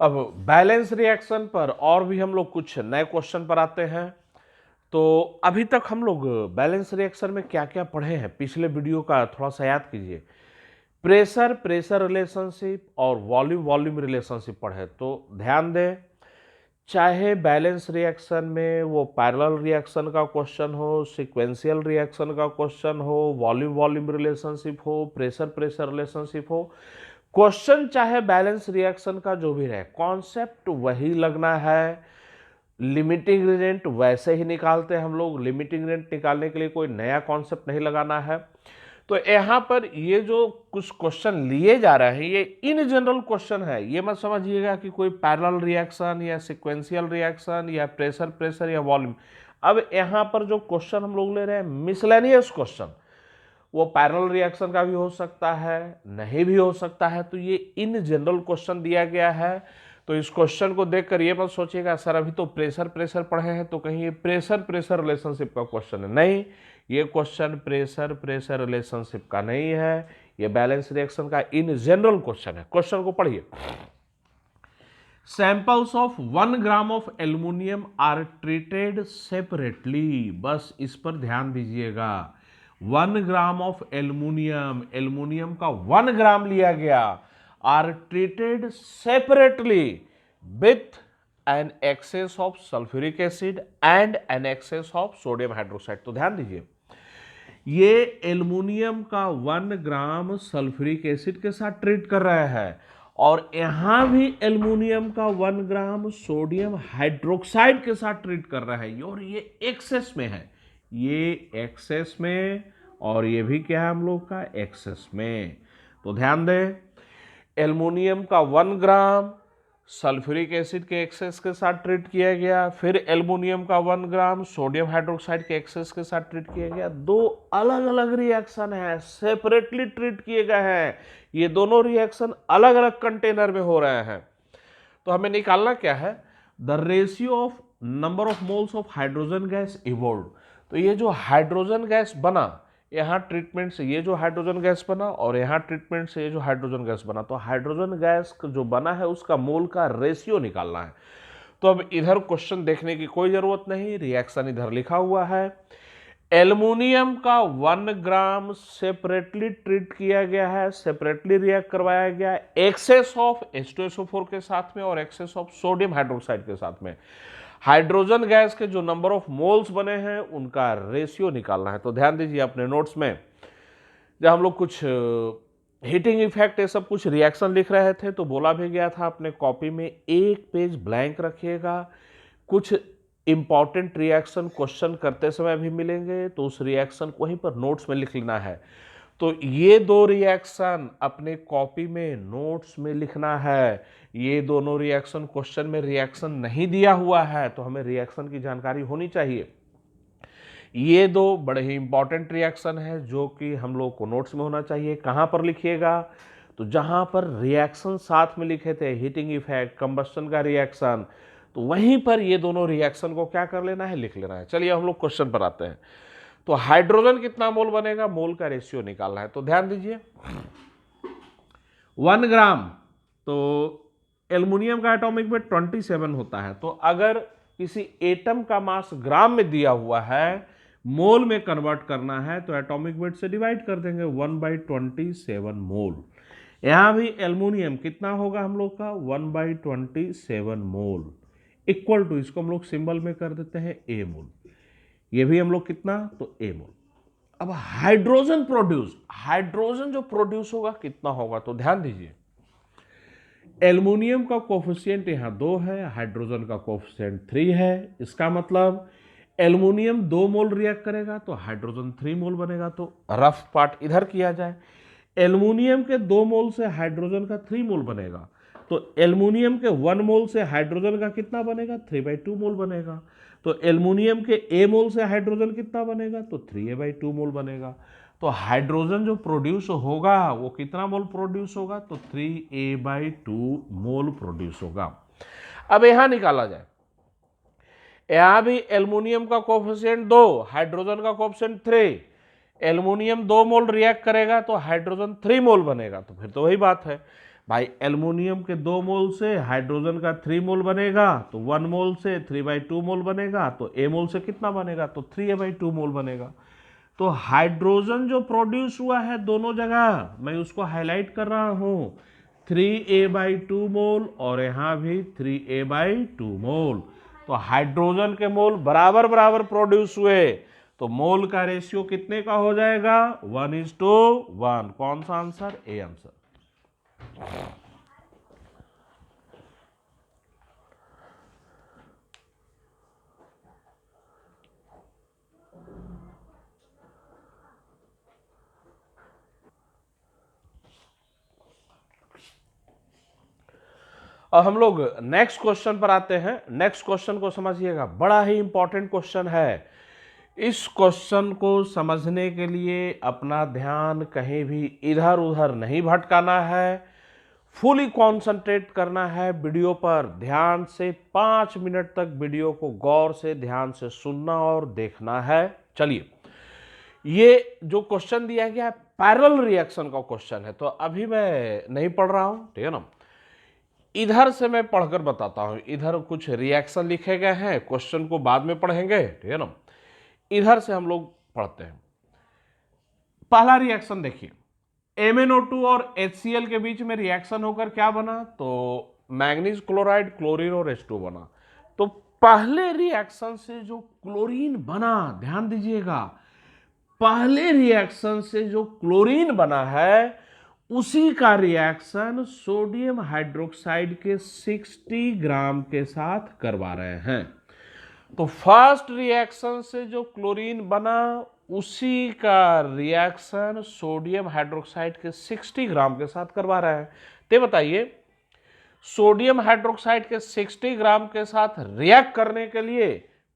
अब balance reaction पर और भी हम लोग कुछ नए क्वेश्चन पर आते हैं। तो अभी तक हम लोग बैलेंस रिएक्शन में क्या क्या पढ़े हैं, पिछले वीडियो का थोड़ा सा याद कीजिए। प्रेशर प्रेशर रिलेशनशिप और वॉल्यूम वॉल्यूम रिलेशनशिप पढ़े, तो ध्यान दें, चाहे बैलेंस रिएक्शन में वो पैरेलल रिएक्शन का क्वेश्चन हो, सीक्वेंशियल रिएक्शन का क्वेश्चन हो, वॉल्यूम वॉल्यूम रिलेशनशिप हो, प्रेशर प्रेशर रिलेशनशिप हो, क्वेश्चन चाहे बैलेंस रिएक्शन का जो भी रहे, कॉन्सेप्ट वही लगना है। लिमिटिंग ग्रेडियंट वैसे ही निकालते हैं हम लोग, लिमिटिंग ग्रेडियंट निकालने के लिए कोई नया कॉन्सेप्ट नहीं लगाना है। तो यहाँ पर ये जो कुछ क्वेश्चन लिए जा रहे हैं ये इन जनरल क्वेश्चन है, ये मत समझिएगा कि कोई पैरेलल रिएक्शन या सीक्वेंशियल रिएक्शन या प्रेशर प्रेशर या वॉल्यूम। अब यहाँ पर जो क्वेश्चन हम लोग ले रहे हैं मिसलेनियस क्वेश्चन, वो पैरेलल रिएक्शन का भी हो सकता है, नहीं भी हो सकता है, तो ये इन जनरल क्वेश्चन दिया गया है। तो इस क्वेश्चन को देखकर ये मत सोचिएगा सर अभी तो प्रेशर प्रेशर पढ़े हैं तो कहीं ये प्रेशर प्रेशर रिलेशनशिप का क्वेश्चन है। नहीं, ये क्वेश्चन प्रेशर प्रेशर रिलेशनशिप का नहीं है, ये बैलेंस रिएक्शन का इन जनरल क्वेश्चन है। क्वेश्चन को पढ़िए। Samples of 1 gram of aluminium are treated separately, बस इस पर ध्यान दीजिएगा। 1 ग्राम ऑफ एल्यूमिनियम, एल्यूमिनियम का 1 ग्राम लिया गया, are treated separately with an excess of sulphuric acid and an excess of sodium hydroxide. तो ध्यान दीजिए, ये एल्यूमिनियम का 1 ग्राम सल्फ्यूरिक एसिड के साथ ट्रीट कर रहा है और यहां भी एल्यूमिनियम का 1 ग्राम सोडियम हाइड्रोक्साइड के साथ ट्रीट कर रहा है और ये एक्सेस में है, ये एक्सेस में, और ये भी क्या है हम लोग का एक्सेस में। तो ध्यान दें, एल्यूमिनियम का 1 ग्राम सल्फ्यूरिक एसिड के एक्सेस के साथ ट्रीट किया गया, फिर एल्यूमिनियम का 1 ग्राम सोडियम हाइड्रोक्साइड के एक्सेस के साथ ट्रीट किया गया। दो अलग अलग रिएक्शन है, सेपरेटली ट्रीट किए गए हैं। ये दोनों रिएक्शन अलग अलग कंटेनर में हो रहे हैं। तो हमें निकालना क्या है, the ratio of number of moles of hydrogen gas evolve. तो ये जो हाइड्रोजन गैस बना, यहाँ ट्रीटमेंट से ये जो हाइड्रोजन गैस बना और यहाँ ट्रीटमेंट से ये जो हाइड्रोजन गैस बना, तो हाइड्रोजन गैस जो बना है उसका मोल का रेशियो निकालना है। तो अब इधर क्वेश्चन देखने की कोई जरूरत नहीं, रिएक्शन इधर लिखा हुआ है। एल्यूमिनियम का 1 ग्राम सेपरेटली ट्रीट किया गया है, सेपरेटली रिएक्ट करवाया गया एक्सेस ऑफ H2SO4 के साथ में और एक्सेस ऑफ सोडियम हाइड्रोक्साइड के साथ में। हाइड्रोजन गैस के जो नंबर ऑफ मोल्स बने हैं उनका रेशियो निकालना है। तो ध्यान दीजिए, अपने नोट्स में जब हम लोग कुछ हीटिंग इफेक्ट ये सब कुछ रिएक्शन लिख रहे थे तो बोला भी गया था अपने कॉपी में एक पेज ब्लैंक रखिएगा। कुछ इंपॉर्टेंट रिएक्शन क्वेश्चन करते समय भी मिलेंगे तो उस रिएक्शन को वहीं पर नोट्स में लिख लेना है। तो ये दो रिएक्शन अपने कॉपी में नोट्स में लिखना है। ये दोनों रिएक्शन क्वेश्चन में रिएक्शन नहीं दिया हुआ है तो हमें रिएक्शन की जानकारी होनी चाहिए। ये दो बड़े ही इंपॉर्टेंट रिएक्शन है जो कि हम लोग को नोट्स में होना चाहिए। कहाँ पर लिखिएगा, तो जहाँ पर रिएक्शन साथ में लिखे थे, हीटिंग इफेक्ट, कंबस्टन का रिएक्शन, तो वहीं पर ये दोनों रिएक्शन को क्या कर लेना है, लिख लेना है। चलिए हम लोग क्वेश्चन पर आते हैं। तो हाइड्रोजन कितना मोल बनेगा, मोल का रेशियो निकालना है। तो ध्यान दीजिए, 1 ग्राम, तो एल्यूमिनियम का एटॉमिक वेट 27 होता है। तो अगर किसी एटम का मास ग्राम में दिया हुआ है, मोल में कन्वर्ट करना है तो एटॉमिक वेट से डिवाइड कर देंगे, 1/27 मोल। यहां भी एल्यूमिनियम कितना होगा हम लोग का, 1/27 मोल, इक्वल टू, इसको हम लोग सिंबल में कर देते हैं ए मोल। ये भी हम लोग कितना, तो ए मोल। अब हाइड्रोजन प्रोड्यूस, हाइड्रोजन जो प्रोड्यूस होगा कितना होगा, तो ध्यान दीजिए, एल्यूमिनियम का कोफिशिएंट यहां 2 है, हाइड्रोजन का कोफिशिएंट 3 है। इसका मतलब एल्यूमिनियम 2 मोल रिएक्ट करेगा तो हाइड्रोजन 3 मोल बनेगा। तो रफ पार्ट इधर किया जाए, एल्यूमिनियम के 2 मोल से हाइड्रोजन का 3 मोल बनेगा, तो एल्यूमिनियम के 1 मोल से हाइड्रोजन का कितना बनेगा, 3/2 मोल बनेगा। तो एल्यूमिनियम के ए मोल से हाइड्रोजन कितना बनेगा, तो 3a/2 मोल बनेगा। तो हाइड्रोजन जो प्रोड्यूस होगा वो कितना मोल प्रोड्यूस होगा, तो 3a/2 मोल प्रोड्यूस होगा। अब यहां निकाला जाए, यहां भी एल्यूमिनियम का कोफिशिएंट 2, हाइड्रोजन का कोफिशिएंट 3, एल्यूमिनियम 2 मोल रिएक्ट करेगा तो हाइड्रोजन 3 मोल बनेगा। तो फिर तो वही बात है, भाई एल्युमिनियम के 2 मोल से हाइड्रोजन का 3 मोल बनेगा, तो 1 मोल से 3/2 मोल बनेगा, तो ए मोल से कितना बनेगा, तो 3a/2 मोल बनेगा। तो हाइड्रोजन जो प्रोड्यूस हुआ है दोनों जगह, मैं उसको हाईलाइट कर रहा हूं, 3a/2 मोल और यहां भी 3a/2 मोल। तो हाइड्रोजन के मोल बराबर बराबर प्रोड्यूस हुए, तो मोल का रेशियो कितने का हो जाएगा, 1:1। कौन सा आंसर, ए आंसर। अब हम लोग नेक्स्ट क्वेश्चन पर आते हैं। नेक्स्ट क्वेश्चन को समझिएगा, बड़ा ही इंपॉर्टेंट क्वेश्चन है। इस क्वेश्चन को समझने के लिए अपना ध्यान कहीं भी इधर उधर नहीं भटकाना है, फुली कॉन्सेंट्रेट करना है वीडियो पर। ध्यान से 5 मिनट तक वीडियो को गौर से ध्यान से सुनना और देखना है। चलिए, ये जो क्वेश्चन दिया गया है पैरेलल रिएक्शन का क्वेश्चन है, तो अभी मैं नहीं पढ़ रहा हूं, ठीक है ना। इधर से मैं पढ़कर बताता हूं, इधर कुछ रिएक्शन लिखे गए हैं, क्वेश्चन को बाद में पढ़ेंगे, ठीक है ना। इधर से हम लोग पढ़ते हैं। पहला रिएक्शन देखिए, MnO2 और HCl के बीच में रिएक्शन होकर क्या बना, तो मैग्नीज क्लोराइड, क्लोरीन और H2 बना। तो पहले रिएक्शन से जो क्लोरीन बना, ध्यान दीजिएगा, पहले रिएक्शन से जो क्लोरीन बना है उसी का रिएक्शन सोडियम हाइड्रोक्साइड के 60 ग्राम के साथ करवा रहे हैं। तो फर्स्ट रिएक्शन से जो क्लोरीन बना उसी का रिएक्शन सोडियम हाइड्रोक्साइड के 60 ग्राम के साथ करवा रहे हैं। तो बताइए, सोडियम हाइड्रोक्साइड के 60 ग्राम के साथ रिएक्ट करने के लिए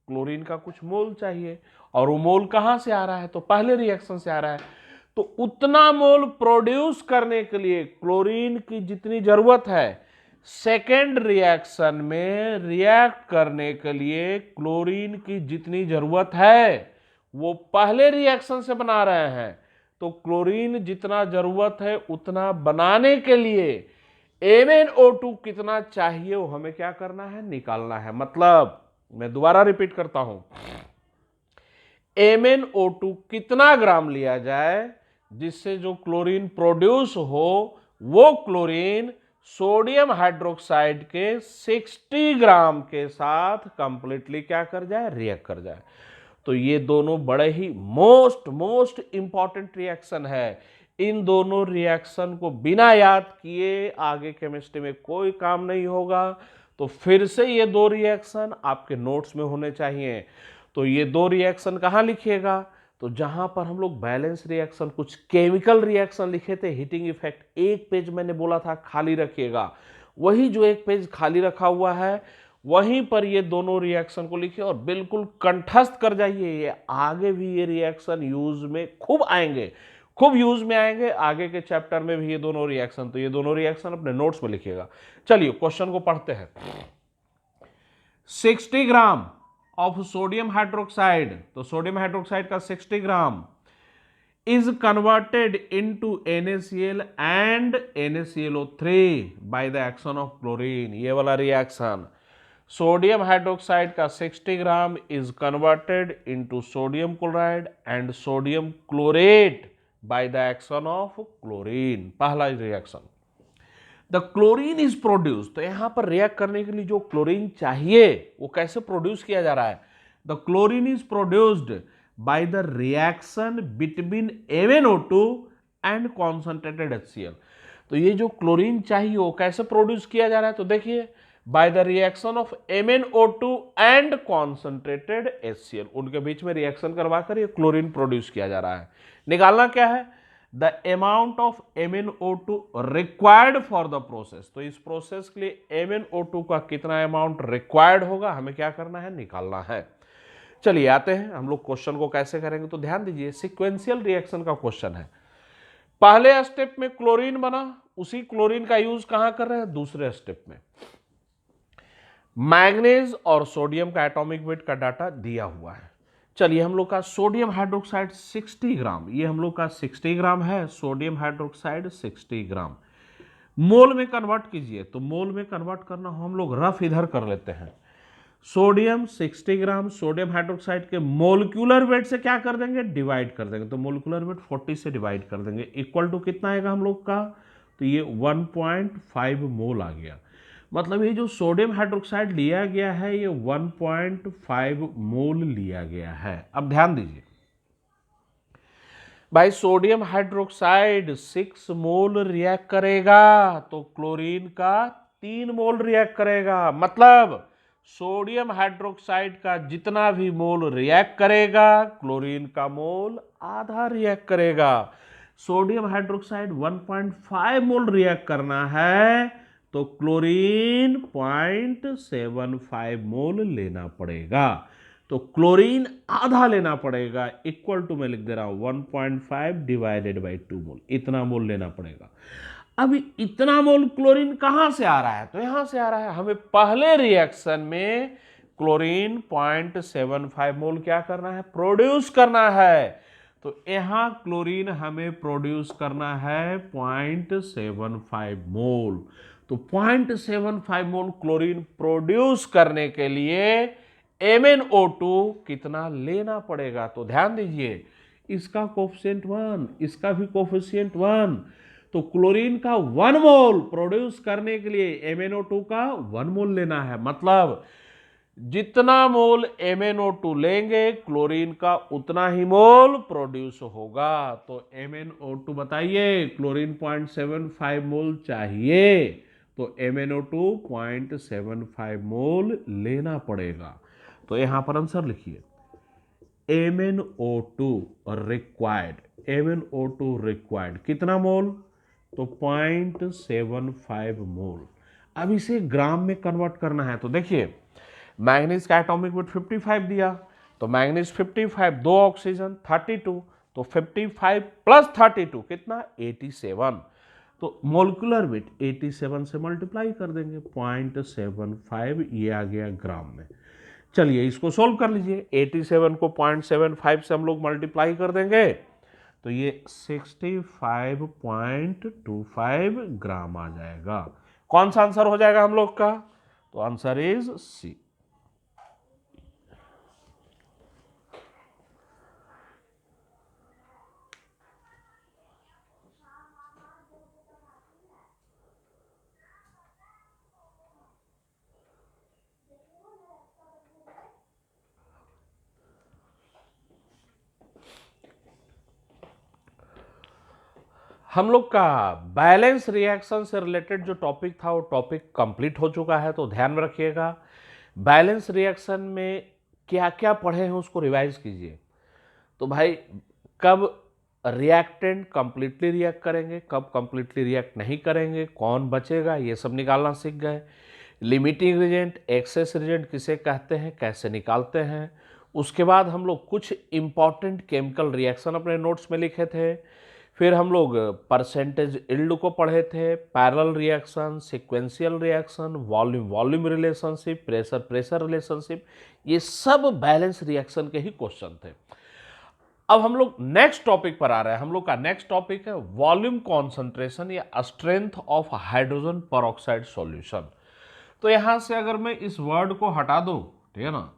क्लोरीन का कुछ मोल चाहिए, और वो मोल कहां से आ रहा है, तो पहले रिएक्शन से आ रहा है। तो उतना मोल प्रोड्यूस करने के लिए क्लोरीन की जितनी जरूरत है, सेकेंड रिएक्शन में रिएक्ट करने के लिए क्लोरीन की जितनी जरूरत है वो पहले रिएक्शन से बना रहे हैं। तो क्लोरीन जितना जरूरत है उतना बनाने के लिए MnO2 कितना चाहिए वो हमें क्या करना है, निकालना है। मतलब मैं दोबारा रिपीट करता हूं, MnO2 कितना ग्राम लिया जाए जिससे जो क्लोरीन प्रोड्यूस हो वो क्लोरीन सोडियम हाइड्रोक्साइड के 60 ग्राम के साथ कंप्लीटली क्या कर जाए, रिएक्ट कर जाए। तो ये दोनों बड़े ही मोस्ट इंपॉर्टेंट रिएक्शन है। इन दोनों रिएक्शन को बिना याद किए आगे केमिस्ट्री में कोई काम नहीं होगा। तो फिर से ये 2 रिएक्शन आपके नोट्स में होने चाहिए। तो ये 2 रिएक्शन कहाँ लिखिएगा, तो जहां पर हम लोग बैलेंस रिएक्शन, कुछ केमिकल रिएक्शन लिखे थे, हीटिंग इफेक्ट, एक पेज मैंने बोला था खाली रखिएगा, वही जो एक पेज खाली रखा हुआ है वहीं पर ये दोनों रिएक्शन को लिखिए और बिल्कुल कंठस्थ कर जाइए। ये आगे भी ये रिएक्शन यूज में खूब आएंगे, खूब यूज में आएंगे आगे के चैप्टर में भी ये दोनों रिएक्शन। तो ये दोनों रिएक्शन अपने नोट्स में लिखिएगा। चलिए क्वेश्चन को पढ़ते हैं। 60 ग्राम ऑफ सोडियम हाइड्रोक्साइड, तो सोडियम हाइड्रोक्साइड का 60 ग्राम is converted into NaCl and NaClO3 by the action of chlorine। ये वाला रिएक्शन, सोडियम हाइड्रोक्साइड का 60 ग्राम is converted into sodium chloride and sodium chlorate by the action of chlorine। पहला reaction, the chlorine is produce, तो यहां पर react करने के लिए जो क्लोरीन चाहिए वो कैसे प्रोड्यूस किया जा रहा है, the chlorine is produced by the reaction between MnO2 and concentrated HCl। तो ये जो क्लोरीन चाहिए वो कैसे प्रोड्यूस किया जा रहा है, तो देखिए by the reaction of MnO2 and concentrated HCl, उनके बीच में रिएक्शन करवाकर ये क्लोरीन प्रोड्यूस किया जा रहा है। निकालना क्या है, the amount of MnO2 required for the process. तो इस प्रोसेस के लिए MnO2 का कितना अमाउंट रिक्वायर्ड होगा हमें क्या करना है, निकालना है। चलिए आते हैं हम लोग क्वेश्चन को कैसे करेंगे। तो ध्यान दीजिए, सीक्वेंशियल रिएक्शन का क्वेश्चन है। पहले स्टेप में क्लोरीन बना, उसी क्लोरीन का यूज कहां कर रहे हैं, दूसरे स्टेप में। मैग्नीज और सोडियम का एटॉमिक वेट का डाटा दिया हुआ है। चलिए हम लोग का सोडियम हाइड्रोक्साइड 60 ग्राम, ये हम लोग का 60 ग्राम है, सोडियम हाइड्रोक्साइड 60 ग्राम। मोल में कन्वर्ट कीजिए, तो मोल में कन्वर्ट करना हम लोग रफ इधर कर लेते हैं। सोडियम 60 ग्राम सोडियम हाइड्रोक्साइड के मोलिकुलर वेट से क्या कर देंगे, डिवाइड कर देंगे। तो मोलिकुलर वेट 40 से डिवाइड कर देंगे, इक्वल टू कितना आएगा हम लोग का, तो ये 1.5 मोल आ गया। मतलब ये जो सोडियम हाइड्रोक्साइड लिया गया है ये 1.5 मोल लिया गया है। अब ध्यान दीजिए भाई, सोडियम हाइड्रोक्साइड 6 मोल रिएक्ट करेगा तो क्लोरीन का 3 मोल रिएक्ट करेगा। मतलब सोडियम हाइड्रोक्साइड का जितना भी मोल रिएक्ट करेगा क्लोरीन का मोल आधा रिएक्ट करेगा। सोडियम हाइड्रोक्साइड 1.5 मोल रिएक्ट करना है तो क्लोरीन 0.75 मोल लेना पड़ेगा। तो क्लोरीन आधा लेना पड़ेगा, इक्वल टू मैं लिख दे रहा हूं 1.5 डिवाइडेड बाई 2 मोल, इतना मोल लेना पड़ेगा। अब इतना मोल क्लोरीन कहां से आ रहा है, तो यहां से आ रहा है। हमें पहले रिएक्शन में क्लोरीन 0.75 मोल क्या करना है, प्रोड्यूस करना है। तो यहां क्लोरीन हमें प्रोड्यूस करना है 0.75 मोल। तो 0.75 मोल क्लोरीन प्रोड्यूस करने के लिए MnO2 कितना लेना पड़ेगा। तो ध्यान दीजिए, इसका कोफिशिएंट 1, इसका भी कोफिशिएंट 1। तो क्लोरीन का 1 मोल प्रोड्यूस करने के लिए MnO2 का 1 मोल लेना है। मतलब जितना मोल MnO2 लेंगे क्लोरीन का उतना ही मोल प्रोड्यूस होगा। तो MnO2 बताइए, क्लोरीन 0.75 मोल चाहिए तो MnO2 0.75 मोल लेना पड़ेगा। तो यहां पर आंसर लिखिए, MnO2 रिक्वायर्ड, MnO2 रिक्वायर्ड कितना मोल, तो 0.75 मोल। अब इसे ग्राम में कन्वर्ट करना है। तो देखिए, मैंगनीज का एटॉमिक वेट 55 दिया, तो मैंगनीज 55, 2 ऑक्सीजन 32, तो 55 प्लस 32 कितना, 87। तो मोलिकुलर वेट 87 से मल्टीप्लाई कर देंगे, 0.75 ये आ गया ग्राम में। चलिए इसको सोल्व कर लीजिए। 87 को 0.75 से हम लोग मल्टीप्लाई कर देंगे तो ये 65.25 ग्राम आ जाएगा। कौन सा आंसर हो जाएगा हम लोग का, तो आंसर इज सी। हम लोग का बैलेंस रिएक्शन से रिलेटेड जो टॉपिक था वो टॉपिक कंप्लीट हो चुका है। तो ध्यान में रखिएगा, बैलेंस रिएक्शन में क्या क्या पढ़े हैं उसको रिवाइज कीजिए। तो भाई, कब रिएक्टेंट कंप्लीटली रिएक्ट करेंगे, कब कंप्लीटली रिएक्ट नहीं करेंगे, कौन बचेगा, ये सब निकालना सीख गए। लिमिटिंग रिएजेंट, एक्सेस रिएजेंट किसे कहते हैं, कैसे निकालते हैं। उसके बाद हम लोग कुछ इंपॉर्टेंट केमिकल रिएक्शन अपने नोट्स में लिखे थे। फिर हम लोग परसेंटेज इल्ड को पढ़े थे, parallel reaction, sequential reaction, volume volume relationship, pressure pressure relationship, ये सब बैलेंस रिएक्शन के ही क्वेश्चन थे। अब हम लोग नेक्स्ट टॉपिक पर आ रहे हैं। हम लोग का नेक्स्ट टॉपिक है वॉल्यूम कॉन्सेंट्रेशन या strength of hydrogen peroxide solution. तो यहां से अगर मैं इस वर्ड को हटा दूं, ठीक है ना,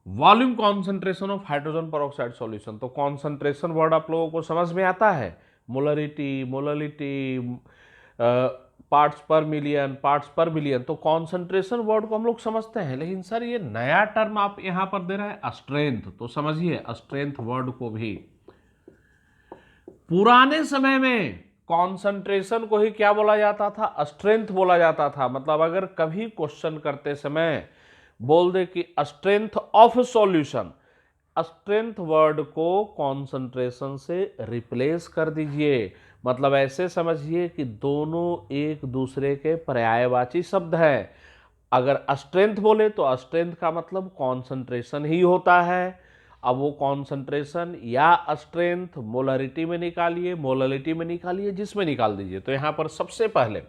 volume concentration of hydrogen peroxide solution, तो कॉन्सेंट्रेशन वर्ड आप लोगों को समझ में आता है, मोलरिटी, मोललिटी, पार्ट्स पर मिलियन, पार्ट्स पर बिलियन। तो कॉन्सेंट्रेशन वर्ड को हम लोग समझते हैं, लेकिन सर ये नया टर्म आप यहां पर दे रहे हैं स्ट्रेंथ, तो समझिए स्ट्रेंथ वर्ड को भी। पुराने समय में कॉन्सेंट्रेशन को ही क्या बोला जाता था, स्ट्रेंथ बोला जाता था। मतलब अगर कभी क्वेश्चन करते समय बोल दे कि strength of solution, strength word को कॉन्सेंट्रेशन से रिप्लेस कर दीजिए। मतलब ऐसे समझिए कि दोनों एक दूसरे के पर्यायवाची शब्द हैं। अगर स्ट्रेंथ बोले तो स्ट्रेंथ का मतलब कॉन्सेंट्रेशन ही होता है। अब वो कॉन्सेंट्रेशन या स्ट्रेंथ मोलरिटी में निकालिए, मोललिटी में निकालिए, जिसमें निकाल दीजिए। तो यहां पर सबसे पहले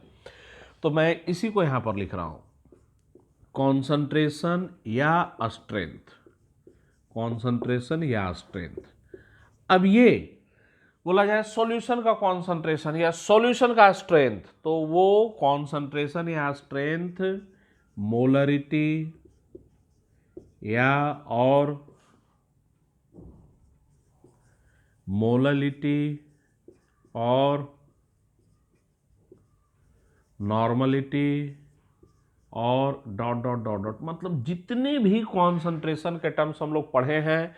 तो मैं इसी को यहां पर लिख रहा हूं, कॉन्सेंट्रेशन या स्ट्रेंथ, कॉन्सेंट्रेशन या स्ट्रेंथ। अब ये बोला जाए सॉल्यूशन का कॉन्सेंट्रेशन या सॉल्यूशन का स्ट्रेंथ, तो वो कॉन्सेंट्रेशन या स्ट्रेंथ मोलरिटी या और मोललिटी और नॉर्मलिटी और डॉट डॉट डॉट डॉट, मतलब जितने भी कॉन्सेंट्रेशन के टर्म्स हम लोग पढ़े हैं,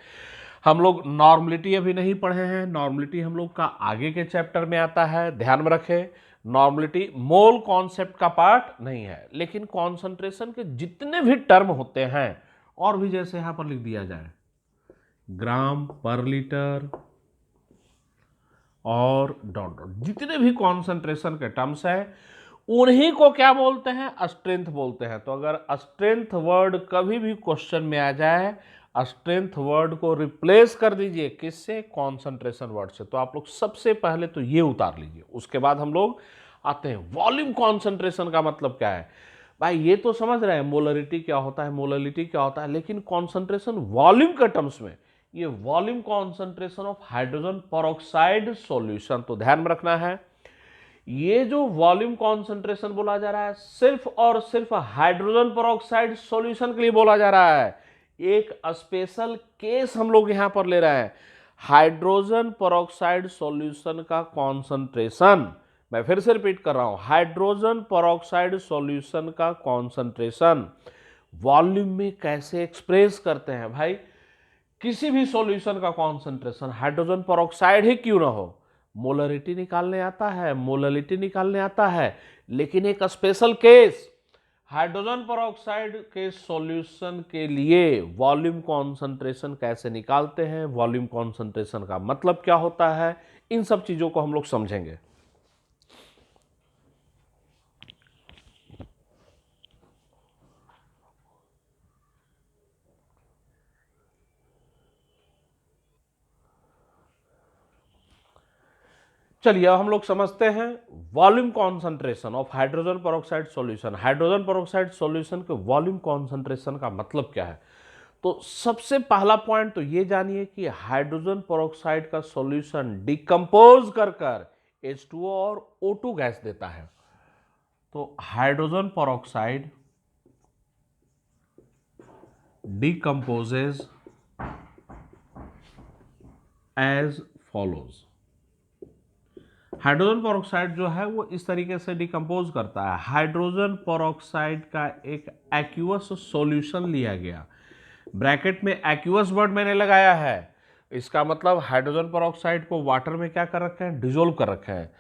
हम लोग नॉर्मलिटी अभी नहीं पढ़े हैं, नॉर्मलिटी हम लोग का आगे के चैप्टर में आता है, ध्यान में रखें। नॉर्मलिटी मोल कॉन्सेप्ट का पार्ट नहीं है, लेकिन कॉन्सेंट्रेशन के जितने भी टर्म होते हैं, और भी जैसे यहां पर लिख दिया जाए ग्राम पर लीटर और डॉट डॉट, जितने भी कॉन्सेंट्रेशन के टर्म्स हैं उन्हीं को क्या बोलते हैं, स्ट्रेंथ बोलते हैं। तो अगर स्ट्रेंथ वर्ड कभी भी क्वेश्चन में आ जाए, स्ट्रेंथ वर्ड को रिप्लेस कर दीजिए किससे, कॉन्सेंट्रेशन वर्ड से। तो आप लोग सबसे पहले तो ये उतार लीजिए, उसके बाद हम लोग आते हैं वॉल्यूम कॉन्सेंट्रेशन का मतलब क्या है। भाई ये तो समझ रहे हैं मोलरिटी क्या होता है, मोललिटी क्या होता है, लेकिन कॉन्सेंट्रेशन वॉल्यूम के टर्म्स में, ये volume concentration of hydrogen peroxide solution, तो ध्यान में रखना है। ये जो वॉल्यूम कॉन्सेंट्रेशन बोला जा रहा है सिर्फ और सिर्फ हाइड्रोजन पेरोक्साइड सॉल्यूशन के लिए बोला जा रहा है। एक स्पेशल केस हम लोग यहां पर ले रहे हैं, हाइड्रोजन पेरोक्साइड सॉल्यूशन का कॉन्सेंट्रेशन, मैं फिर से रिपीट कर रहा हूं, हाइड्रोजन पेरोक्साइड सॉल्यूशन का कॉन्सेंट्रेशन वॉल्यूम में कैसे एक्सप्रेस करते हैं। भाई किसी भी सॉल्यूशन का कॉन्सेंट्रेशन हाइड्रोजन पेरोक्साइड ही क्यों ना हो, मोलरिटी निकालने आता है, मोललिटी निकालने आता है, लेकिन एक स्पेशल केस हाइड्रोजन पेरोक्साइड के सॉल्यूशन के लिए वॉल्यूम कॉन्सेंट्रेशन कैसे निकालते हैं, वॉल्यूम कॉन्सेंट्रेशन का मतलब क्या होता है, इन सब चीजों को हम लोग समझेंगे। चलिए अब हम लोग समझते हैं volume concentration of hydrogen peroxide solution. Hydrogen peroxide solution के वॉल्यूम कॉन्सेंट्रेशन का मतलब क्या है। तो सबसे पहला पॉइंट तो ये जानिए कि हाइड्रोजन पेरोक्साइड का सॉल्यूशन डिकम्पोज कर कर H2O और O2 गैस देता है। तो hydrogen peroxide decomposes as follows. Hydrogen peroxide जो है वो इस तरीके से डिकम्पोज करता है, हाइड्रोजन पेरोक्साइड का एक एक्वस सॉल्यूशन लिया गया, ब्रैकेट में एक्वस वर्ड मैंने लगाया है, इसका मतलब हाइड्रोजन पेरोक्साइड को वाटर में क्या कर रखे हैं, डिजोल्व कर रखे हैं।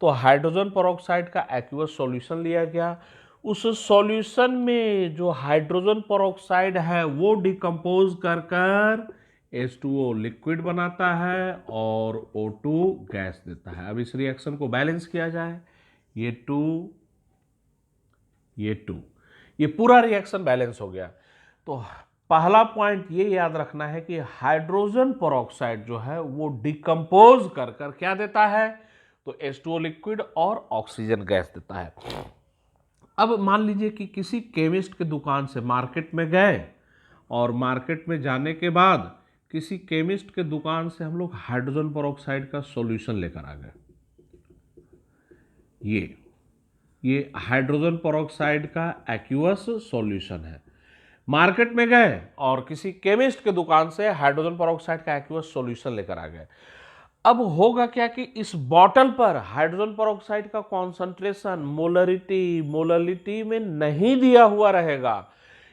तो हाइड्रोजन पेरोक्साइड का एक्वस सॉल्यूशन लिया गया, उस सॉल्यूशन में जो हाइड्रोजन पेरोक्साइड है वो डिकम्पोज कर कर H2O लिक्विड बनाता है और O2 गैस देता है। अब इस रिएक्शन को बैलेंस किया जाए, ये 2 ये 2, ये पूरा रिएक्शन बैलेंस हो गया। तो पहला पॉइंट ये याद रखना है कि हाइड्रोजन पेरोक्साइड जो है वो डिकम्पोज कर कर क्या देता है, तो H2O लिक्विड और ऑक्सीजन गैस देता है। अब मान लीजिए कि किसी केमिस्ट के दुकान से मार्केट में गए और मार्केट में जाने के बाद किसी केमिस्ट के दुकान से हम लोग हाइड्रोजन पेरोक्साइड का सॉल्यूशन लेकर आ गए। ये हाइड्रोजन पेरोक्साइड का एक्वस सॉल्यूशन है। मार्केट में गए और किसी केमिस्ट के दुकान से हाइड्रोजन पेरोक्साइड का एक्वस सॉल्यूशन लेकर आ गए। अब होगा क्या कि इस बॉटल पर हाइड्रोजन पेरोक्साइड का कॉन्सेंट्रेशन मोलरिटी में नहीं दिया हुआ रहेगा।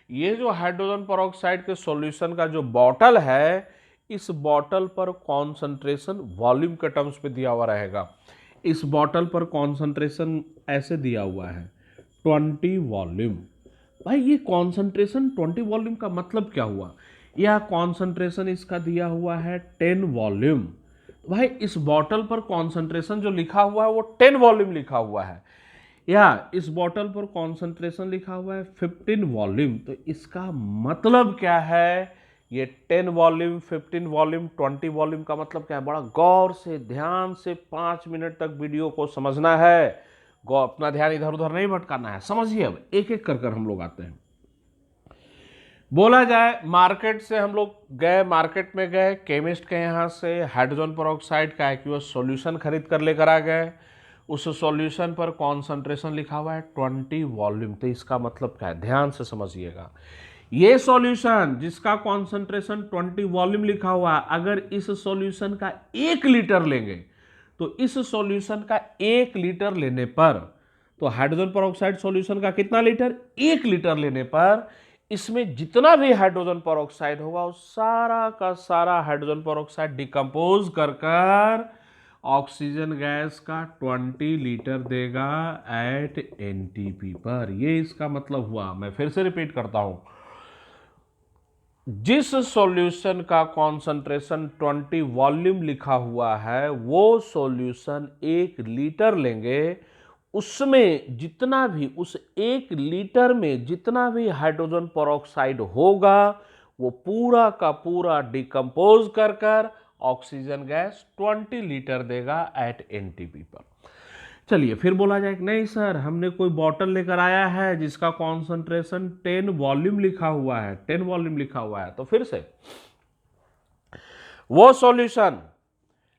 ये जो हाइड्रोजन पेरोक्साइड के सॉल्यूशन का जो बॉटल है, इस बॉटल पर कॉन्सेंट्रेशन वॉल्यूम के टर्म्स पे दिया हुआ रहेगा। इस बॉटल पर कॉन्सेंट्रेशन ऐसे दिया हुआ है 20 वॉल्यूम। भाई ये कॉन्सेंट्रेशन 20 वॉल्यूम का मतलब क्या हुआ, यह कॉन्सेंट्रेशन इसका दिया हुआ है 10 वॉल्यूम। भाई इस बॉटल पर कॉन्सेंट्रेशन जो लिखा हुआ है वो 10 वॉल्यूम लिखा हुआ है, या इस बॉटल पर कॉन्सेंट्रेशन लिखा हुआ है 15 वॉल्यूम। तो इसका मतलब क्या है, ये 10 वॉल्यूम 15 वॉल्यूम 20 वॉल्यूम का मतलब क्या है, बड़ा गौर से ध्यान से 5 मिनट तक वीडियो को समझना है, अपना ध्यान इधर उधर नहीं भटकाना है। समझिए अब एक एक कर कर हम लोग आते हैं। बोला जाए मार्केट से हम लोग गए, मार्केट में गए, केमिस्ट के यहाँ से हाइड्रोजन पेरोक्साइड का एक्वस सॉल्यूशन खरीद कर लेकर आ गए। उस सॉल्यूशन पर कॉन्सेंट्रेशन लिखा हुआ है 20 वॉल्यूम। तो इसका मतलब क्या है, ध्यान से समझिएगा। ये सॉल्यूशन जिसका कॉन्सेंट्रेशन 20 वॉल्यूम लिखा हुआ है, अगर इस सॉल्यूशन का 1 लीटर लेंगे तो इस सॉल्यूशन का 1 लीटर लेने पर, तो हाइड्रोजन पेरोक्साइड सॉल्यूशन का कितना लीटर, 1 लीटर लेने पर इसमें जितना भी हाइड्रोजन पेरोक्साइड होगा वो सारा का सारा हाइड्रोजन पेरोक्साइड डिकम्पोज कर कर ऑक्सीजन गैस का 20 लीटर देगा एट एनटीपी पर। ये इसका मतलब हुआ। मैं फिर से रिपीट करता हूं, जिस सॉल्यूशन का कॉन्सेंट्रेशन 20 वॉल्यूम लिखा हुआ है वो सॉल्यूशन 1 लीटर लेंगे, उसमें जितना भी, उस 1 लीटर में जितना भी हाइड्रोजन पेरोक्साइड होगा वो पूरा का पूरा डिकम्पोज कर कर ऑक्सीजन गैस 20 लीटर देगा एट एनटीपी पर। चलिए फिर बोला जाए कि नहीं सर, हमने कोई बॉटल लेकर आया है जिसका कॉन्सेंट्रेशन 10 वॉल्यूम लिखा हुआ है, 10 वॉल्यूम लिखा हुआ है। तो फिर से वो सॉल्यूशन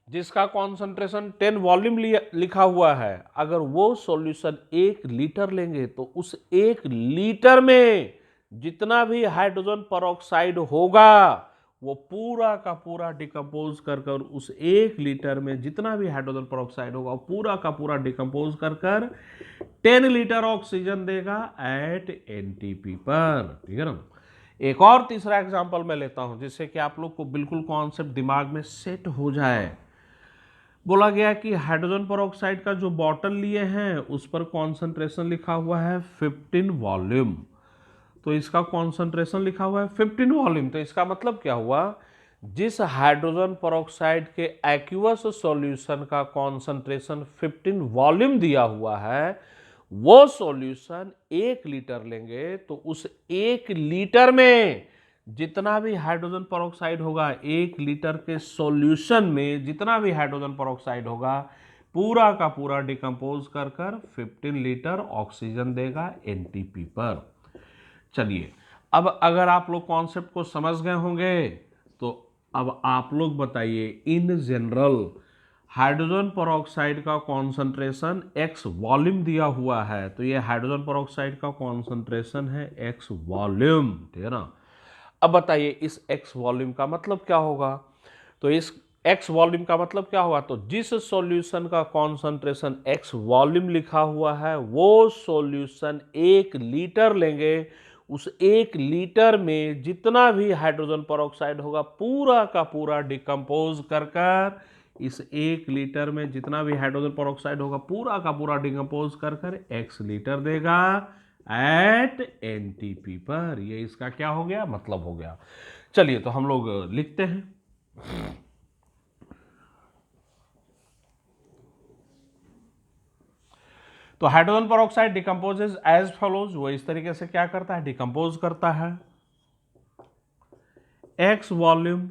जिसका कॉन्सेंट्रेशन 10 वॉल्यूम लिखा हुआ है, अगर वो सॉल्यूशन 1 लीटर लेंगे तो उस 1 लीटर में जितना भी हाइड्रोजन पेरोक्साइड होगा वो पूरा का पूरा डिकम्पोज कर कर, उस 1 लीटर में जितना भी हाइड्रोजन पेरोक्साइड होगा वो पूरा का पूरा डिकम्पोज कर कर 10 लीटर ऑक्सीजन देगा एट एनटीपी पर। ठीक है ना। एक और तीसरा एग्जांपल मैं लेता हूं जिससे कि आप लोग को बिल्कुल कॉन्सेप्ट दिमाग में सेट हो जाए। बोला गया कि हाइड्रोजन पेरोक्साइड का जो बॉटल लिए हैं उस पर कॉन्सेंट्रेशन लिखा हुआ है 15 वॉल्यूम। तो इसका कॉन्सेंट्रेशन लिखा हुआ है 15 वॉल्यूम। तो इसका मतलब क्या हुआ, जिस हाइड्रोजन पेरोक्साइड के एक्वस सॉल्यूशन का कॉन्सेंट्रेशन 15 वॉल्यूम दिया हुआ है वो सॉल्यूशन 1 लीटर लेंगे तो उस 1 लीटर में जितना भी हाइड्रोजन पेरोक्साइड होगा, 1 लीटर के सॉल्यूशन में जितना भी हाइड्रोजन पेरोक्साइड होगा पूरा का पूरा डिकम्पोज कर कर 15 लीटर ऑक्सीजन देगा एनटीपी पर। चलिए अब अगर आप लोग कॉन्सेप्ट को समझ गए होंगे तो अब आप लोग बताइए, इन जनरल हाइड्रोजन पेरोक्साइड का कॉन्सेंट्रेशन x वॉल्यूम दिया हुआ है, तो ये हाइड्रोजन पेरोक्साइड का कॉन्सेंट्रेशन है x वॉल्यूम। ठीक है ना। अब बताइए इस x वॉल्यूम का मतलब क्या होगा। तो इस x वॉल्यूम का मतलब क्या होगा, तो जिस सॉल्यूशन का कॉन्सेंट्रेशन x वॉल्यूम लिखा हुआ है वो सॉल्यूशन 1 लीटर लेंगे, उस 1 लीटर में जितना भी हाइड्रोजन पेरोक्साइड होगा पूरा का पूरा डिकम्पोज कर कर, इस 1 लीटर में जितना भी हाइड्रोजन पेरोक्साइड होगा पूरा का पूरा डिकम्पोज कर कर x लीटर देगा एट एनटीपी पर। ये इसका क्या हो गया, मतलब हो गया। चलिए तो हम लोग लिखते हैं। तो hydrogen peroxide decomposes as follows, वो इस तरीके से क्या करता है, डिकम्पोज करता है। x volume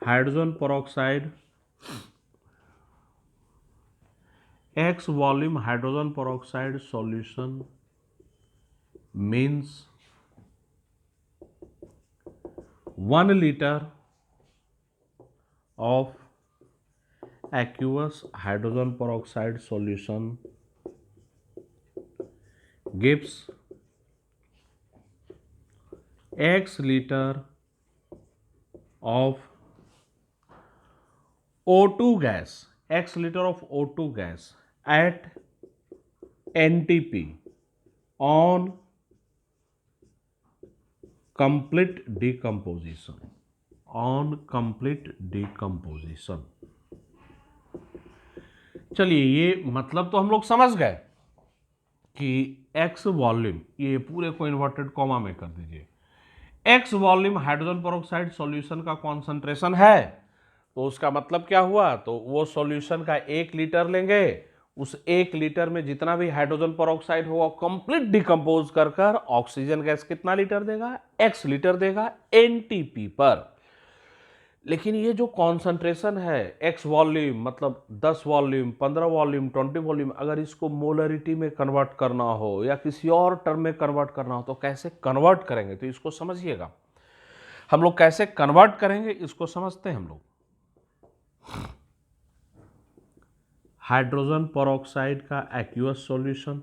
hydrogen peroxide, x volume hydrogen peroxide solution means 1 litre of aqueous hydrogen peroxide solution gives x liter of O2 gas, x liter of O2 gas at NTP on complete decomposition, on complete decomposition। चलिए ये मतलब तो हम लोग समझ गए कि x volume, ये पूरे को इन्वर्टेड कॉमा में कर दीजिए, x volume hydrogen peroxide solution का कॉन्सेंट्रेशन है, तो उसका मतलब क्या हुआ, तो वो सॉल्यूशन का 1 लीटर लेंगे, उस 1 लीटर में जितना भी हाइड्रोजन पेरोक्साइड होगा कंप्लीट डिकम्पोज कर कर ऑक्सीजन गैस कितना लीटर देगा, x लीटर देगा एनटीपी पर। लेकिन ये जो कॉन्सेंट्रेशन है एक्स वॉल्यूम, मतलब 10 वॉल्यूम, 15 वॉल्यूम, 20 वॉल्यूम, अगर इसको मोलरिटी में कन्वर्ट करना हो या किसी और टर्म में कन्वर्ट करना हो तो कैसे कन्वर्ट करेंगे, तो इसको समझिएगा। हम लोग कैसे कन्वर्ट करेंगे इसको समझते हैं हम लोग। हाइड्रोजन पेरोक्साइड का एक्वस सॉल्यूशन,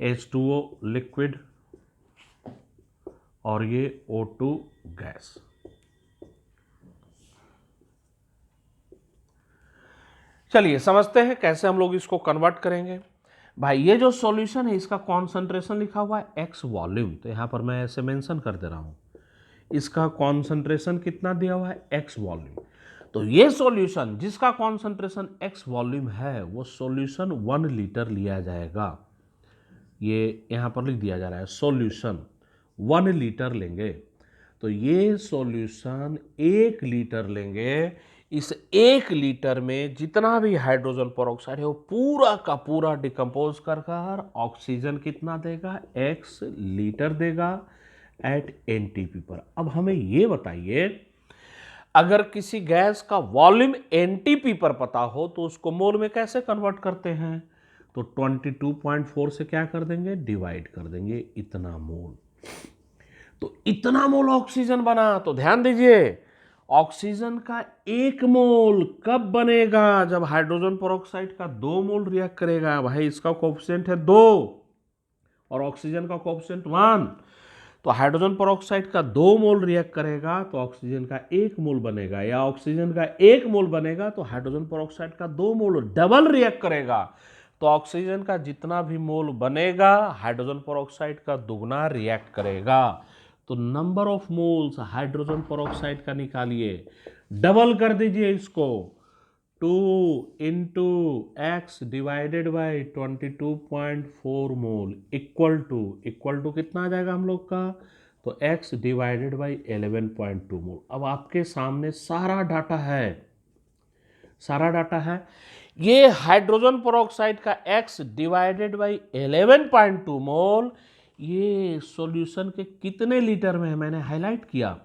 H2O लिक्विड और ये O2 गैस। चलिए समझते हैं कैसे हम लोग इसको कन्वर्ट करेंगे। भाई ये जो सॉल्यूशन है इसका कॉन्सेंट्रेशन लिखा हुआ है एक्स वॉल्यूम, तो यहां पर मैं ऐसे मेंशन कर दे रहा हूं, इसका कॉन्सेंट्रेशन कितना दिया हुआ है एक्स वॉल्यूम। तो ये सॉल्यूशन जिसका कॉन्सेंट्रेशन एक्स वॉल्यूम है वो सॉल्यूशन 1 लीटर लिया जाएगा। ये यहां पर लिख दिया जा रहा है सॉल्यूशन 1 लीटर लेंगे, तो ये सॉल्यूशन 1 लीटर लेंगे। इस 1 लीटर में जितना भी हाइड्रोजन पेरोक्साइड है वो पूरा का पूरा डिकम्पोज कर ऑक्सीजन कितना देगा, x लीटर देगा एट एनटीपी पर। अब हमें ये बताइए, अगर किसी गैस का वॉल्यूम एनटीपी पर पता हो तो उसको मोल में कैसे कन्वर्ट करते हैं, तो 22.4 से क्या कर देंगे, डिवाइड कर देंगे, इतना मोल। तो इतना मोल ऑक्सीजन बना, तो ध्यान दीजिए ऑक्सीजन का 1 मोल कब बनेगा, जब हाइड्रोजन पेरोक्साइड का 2 मोल रिएक्ट करेगा। भाई इसका कोएफिशिएंट है 2 और ऑक्सीजन का कोएफिशिएंट 1, तो हाइड्रोजन पेरोक्साइड का 2 मोल रिएक्ट करेगा तो ऑक्सीजन का 1 मोल बनेगा, या ऑक्सीजन का 1 मोल बनेगा तो हाइड्रोजन पेरोक्साइड का 2 मोल डबल रिएक्ट करेगा, तो ऑक्सीजन का जितना भी मोल बनेगा हाइड्रोजन पेरोक्साइड का दुगना रिएक्ट करेगा। तो number of moles hydrogen peroxide का निकालिए, डबल कर दीजिए इसको, 2 into x divided by 22.4 mole equal to कितना आ जाएगा हम लोग का, तो x डिवाइडेड बाई 11.2 मोल। अब आपके सामने सारा डाटा है, ये हाइड्रोजन पेरोक्साइड का x डिवाइडेड बाई 11.2 मोल ये सॉल्यूशन के कितने लीटर में है, मैंने हाईलाइट किया,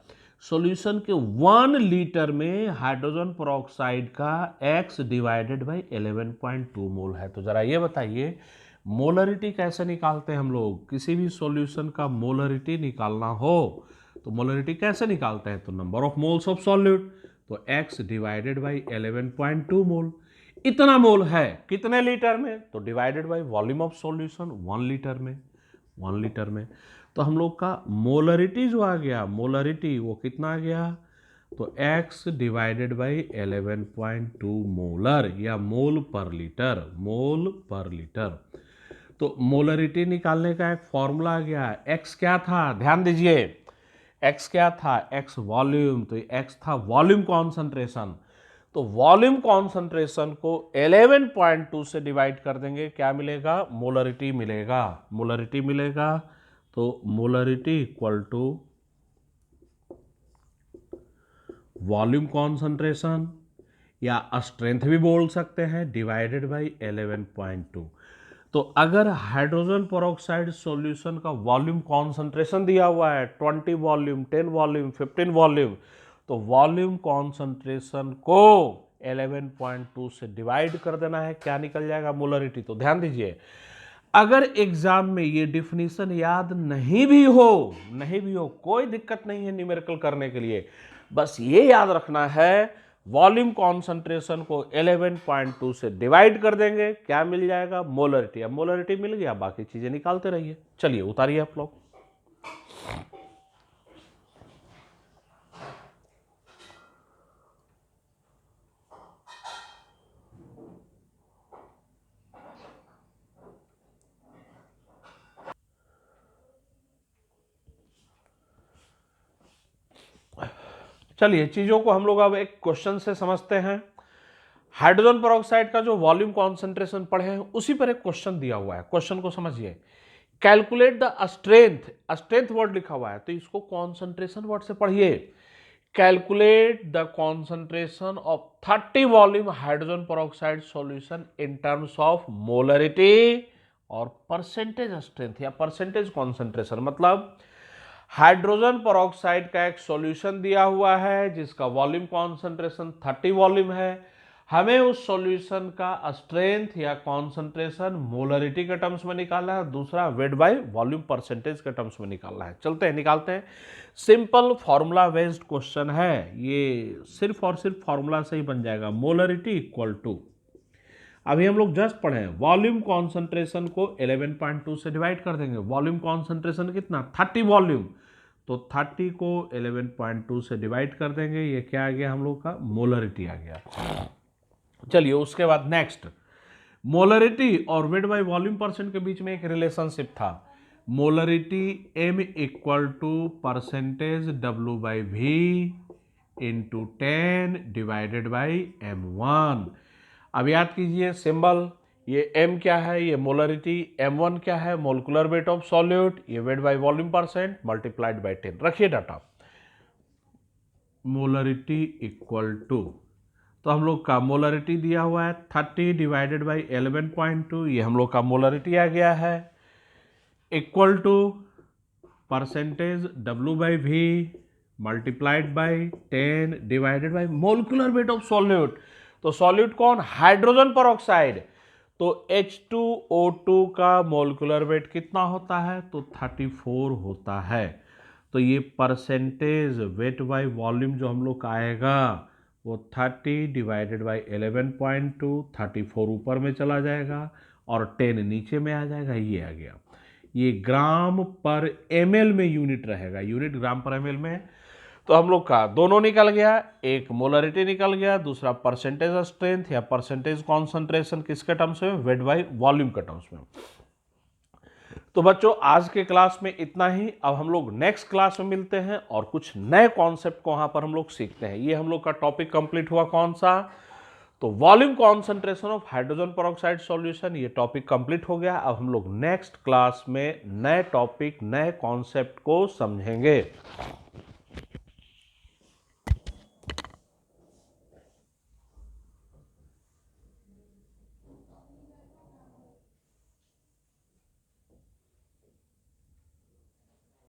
सॉल्यूशन के 1 लीटर में हाइड्रोजन पेरोक्साइड का x डिवाइडेड बाई 11.2 मोल है। तो जरा ये बताइए मोलरिटी कैसे निकालते हैं हम लोग, किसी भी सॉल्यूशन का मोलरिटी निकालना हो तो मोलरिटी कैसे निकालते हैं, तो number of moles of solute, तो x डिवाइडेड बाई 11.2 मोल, इतना मोल है कितने लीटर में, तो divided by volume of solution 1 litre में। तो हम लोग का मोलरिटी जो आ गया, मोलरिटी वो कितना आ गया, तो x डिवाइडेड बाई 11.2 मोलर या मोल पर लीटर। तो मोलरिटी निकालने का एक फॉर्मूला आ गया, x क्या था, ध्यान दीजिए x क्या था, x वॉल्यूम, तो x था वॉल्यूम कॉन्सेंट्रेशन, तो वॉल्यूम कॉन्सेंट्रेशन को 11.2 से डिवाइड कर देंगे, क्या मिलेगा, मोलरिटी मिलेगा। तो molarity equal to volume concentration या स्ट्रेंथ भी बोल सकते हैं डिवाइडेड बाई 11.2। तो अगर हाइड्रोजन पेरोक्साइड सॉल्यूशन का वॉल्यूम कॉन्सेंट्रेशन दिया हुआ है 20 वॉल्यूम, 10 वॉल्यूम, 15 वॉल्यूम, तो वॉल्यूम कॉन्सेंट्रेशन को 11.2 से डिवाइड कर देना है, क्या निकल जाएगा, मोलरिटी। तो ध्यान दीजिए अगर एग्जाम में ये डिफिनीशन याद नहीं भी हो कोई दिक्कत नहीं है न्यूमेरिकल करने के लिए, बस ये याद रखना है वॉल्यूम कॉन्सेंट्रेशन को 11.2 से डिवाइड कर देंगे, क्या मिल जाएगा, मोलरिटी। अब मोलरिटी मिल गया, बाकी चीजें निकालते रहिए। चलिए उतारिए आप लोग। चलिए चीजों को हम लोग अब एक क्वेश्चन से समझते हैं। हाइड्रोजन पेरोक्साइड का जो वॉल्यूम कॉन्सेंट्रेशन पढ़े हैं उसी पर एक क्वेश्चन दिया हुआ है, क्वेश्चन को समझिए। कैलकुलेट द स्ट्रेंथ वर्ड लिखा हुआ है तो इसको कॉन्सेंट्रेशन वर्ड से पढ़िए। Calculate the concentration of 30 volume hydrogen peroxide solution in terms of molarity और परसेंटेज स्ट्रेंथ या परसेंटेज कॉन्सेंट्रेशन। मतलब हाइड्रोजन पेरोक्साइड का एक सॉल्यूशन दिया हुआ है जिसका वॉल्यूम कॉन्सेंट्रेशन 30 वॉल्यूम है। हमें उस सॉल्यूशन का स्ट्रेंथ या कॉन्सेंट्रेशन मोलरिटी के टर्म्स में निकालना है, दूसरा वेट बाय वॉल्यूम परसेंटेज के टर्म्स में निकालना है। चलते हैं निकालते हैं। सिंपल फॉर्मूला बेस्ड क्वेश्चन है, ये सिर्फ और सिर्फ फॉर्मूला से ही बन जाएगा। मोलरिटी इक्वल टू, अभी हम लोग जस्ट पढ़े हैं, वॉल्यूम कॉन्सेंट्रेशन को 11.2 से डिवाइड कर देंगे। वॉल्यूम कॉन्सेंट्रेशन कितना, 30 वॉल्यूम, तो 30 को 11.2 से डिवाइड कर देंगे। ये क्या आ गया हम लोग का, मोलरिटी आ गया। चलिए उसके बाद नेक्स्ट, मोलरिटी और वेट बाय वॉल्यूम परसेंट के बीच में एक रिलेशनशिप था। Molarity m equal to percentage W by V into 10 divided by M1। अब याद कीजिए सिंबल, ये m क्या है, ये मोलरिटी, M1 क्या है, मोलिकुलर वेट ऑफ सॉल्यूट, ये wait by volume percent multiplied by 10। रखिए डाटा, मोलरिटी इक्वल टू, तो हम लोग का मोलरिटी दिया हुआ है 30 डिवाइडेड बाई 11.2, ये हम लोग का मोलरिटी आ गया है, equal to percentage W by V multiplied by 10 divided by molecular weight of solute. तो सॉल्यूट कौन, हाइड्रोजन पेरोक्साइड, तो H2O2 का मोलिकुलर वेट कितना होता है, तो 34 होता है। तो ये परसेंटेज वेट बाई वॉल्यूम जो हम लोग का आएगा वो 30 डिवाइडेड बाई 11.2, 34 ऊपर में चला जाएगा और 10 नीचे में आ जाएगा, ये आ गया। ये ग्राम पर ml में यूनिट रहेगा, यूनिट ग्राम पर ml में। तो हम लोग का दोनों निकल गया, एक मोलरिटी निकल गया, दूसरा परसेंटेज स्ट्रेंथ या परसेंटेज कॉन्सेंट्रेशन किसके टर्म्स में, वेट बाई वॉल्यूम के टर्म्स में। तो बच्चों आज के क्लास में इतना ही। अब हम लोग नेक्स्ट क्लास में मिलते हैं और कुछ नए कॉन्सेप्ट को वहां पर हम लोग सीखते हैं। ये हम लोग का टॉपिक कंप्लीट हुआ कौन सा, तो volume concentration of hydrogen peroxide solution, ये टॉपिक कंप्लीट हो गया। अब हम लोग नेक्स्ट क्लास में नए टॉपिक, नए कॉन्सेप्ट को समझेंगे।